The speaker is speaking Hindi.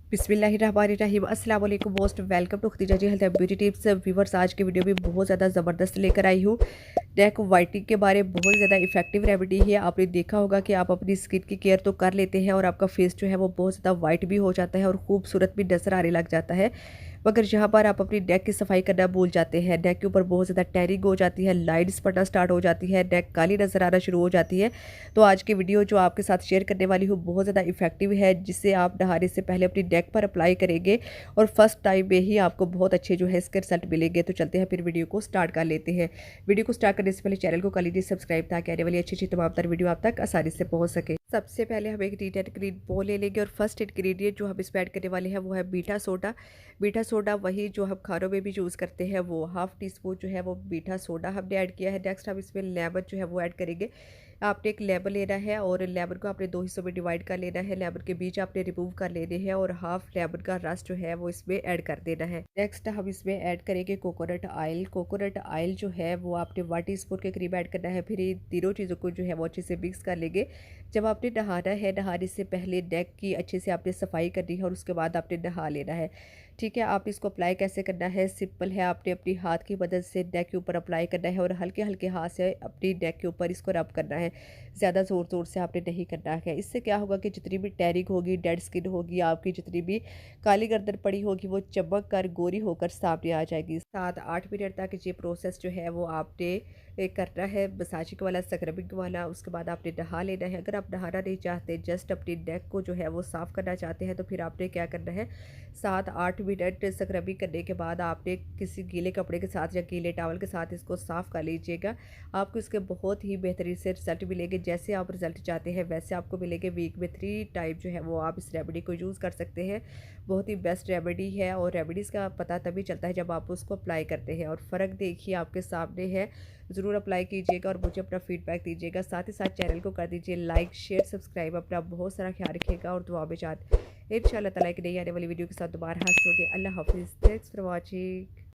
बिस्मिल्लाहिर्रहमानिर्रहीम अस्सलाम वालेकुम most welcome to Khadija ji health and beauty tips viewers. आज की वीडियो भी बहुत ज़्यादा ज़बरदस्त लेकर आई हूँ। नेक वाइटनिंग के बारे में बहुत ज़्यादा इफेक्टिव रेमेडी है। आपने देखा होगा कि आप अपनी स्किन की केयर तो कर लेते हैं और आपका फेस जो है वो बहुत ज़्यादा वाइट भी हो जाता है और खूबसूरत भी नजर आने लग जाता है। मगर यहाँ पर आप अपनी नेक की सफाई करना भूल जाते हैं। नेक के ऊपर बहुत ज़्यादा टैनिंग हो जाती है, लाइन्स पड़ना स्टार्ट हो जाती है, नेक काली नजर आना शुरू हो जाती है। तो आज की वीडियो जो आपके साथ शेयर करने वाली हूँ बहुत ज़्यादा इफेक्टिव है, जिससे आप नहाने से पहले अपनी नेक पर अप्लाई करेंगे और फर्स्ट टाइम में ही आपको बहुत अच्छे जो है इसके रिजल्ट मिलेंगे। तो चलते हैं फिर वीडियो को स्टार्ट कर लेते हैं। वीडियो को स्टार्ट करने से पहले चैनल को कर लीजिए सब्सक्राइब, ताकि आने वाली अच्छी अच्छी तमाम तर वीडियो आप तक आसानी से पहुंच सके। सबसे पहले हम एक नीट एंड क्लीन बोल ले लेंगे और फर्स्ट इंग्रेडिएंट जो हम इसमें ऐड करने वाले हैं वो है मीठा सोडा। मीठा सोडा वही जो हम खानों में भी यूज़ करते हैं, वो हाफ टी स्पून जो है वो मीठा सोडा हमने ऐड किया है। नेक्स्ट हम इसमें लेमन जो है वो ऐड करेंगे। आपने एक लेमन लेना है और लेमन को आपने दो हिस्सों में डिवाइड कर लेना है। लेमन के बीज आपने रिमूव कर लेने हैं और हाफ लेमन का रस जो है वो इसमें ऐड कर देना है। नेक्स्ट हम इसमें ऐड करेंगे कोकोनट ऑयल। कोकोनट ऑयल जो है वो आपने 1 टीस्पून के करीब ऐड करना है। फिर इन तीनों चीज़ों को जो है वो अच्छे से मिक्स कर लेंगे। जब आपने नहाना है, नहाने से पहले नेक की अच्छे से आपने सफाई करनी है और उसके बाद आपने नहा लेना है। ठीक है, आप इसको अप्लाई कैसे करना है, सिंपल है। आपने अपनी हाथ की मदद से नेक के ऊपर अप्लाई करना है और हल्के हल्के हाथ से अपनी नेक के ऊपर इसको रब करना है। ज़्यादा ज़ोर ज़ोर से आपने नहीं करना है। इससे क्या होगा कि जितनी भी टैनिंग होगी, डेड स्किन होगी, आपकी जितनी भी काली गर्दन पड़ी होगी वो चमक कर गोरी होकर सामने आ जाएगी। 7-8 मिनट तक ये प्रोसेस जो है वो आपने करना है, मसाजिंग वाला, स्क्रबिंग वाला। उसके बाद आपने नहा लेना है। अगर आप नहाना नहीं चाहते, जस्ट अपनी नेक को जो है वो साफ़ करना चाहते हैं, तो फिर आपने क्या करना है, 7-8 मिनट स्क्रबिंग करने के बाद आपने किसी गीले कपड़े के साथ या गीले टॉवल के साथ इसको साफ़ कर लीजिएगा। आपको इसके बहुत ही बेहतरीन से रिजल्ट मिलेंगे। जैसे आप रिजल्ट चाहते हैं वैसे आपको मिलेंगे। वीक में 3 टाइम जो है वो आप इस रेमेडी को यूज़ कर सकते हैं। बहुत ही बेस्ट रेमेडी है और रेमेडीज़ का पता तभी चलता है जब आप उसको अप्लाई करते हैं, और फ़र्क देखिए आपके सामने है। ज़रूर अप्लाई कीजिएगा और मुझे अपना फीडबैक दीजिएगा। साथ ही साथ चैनल को कर दीजिए लाइक, शेयर, सब्सक्राइब। अपना बहुत सारा ख्याल रखिएगा और दुआ में याद इंशाअल्लाह ताला एक नई आने वाली वीडियो के साथ दोबारा हाजिर होंगे। अल्लाह हाफिज़। Thanks for watching.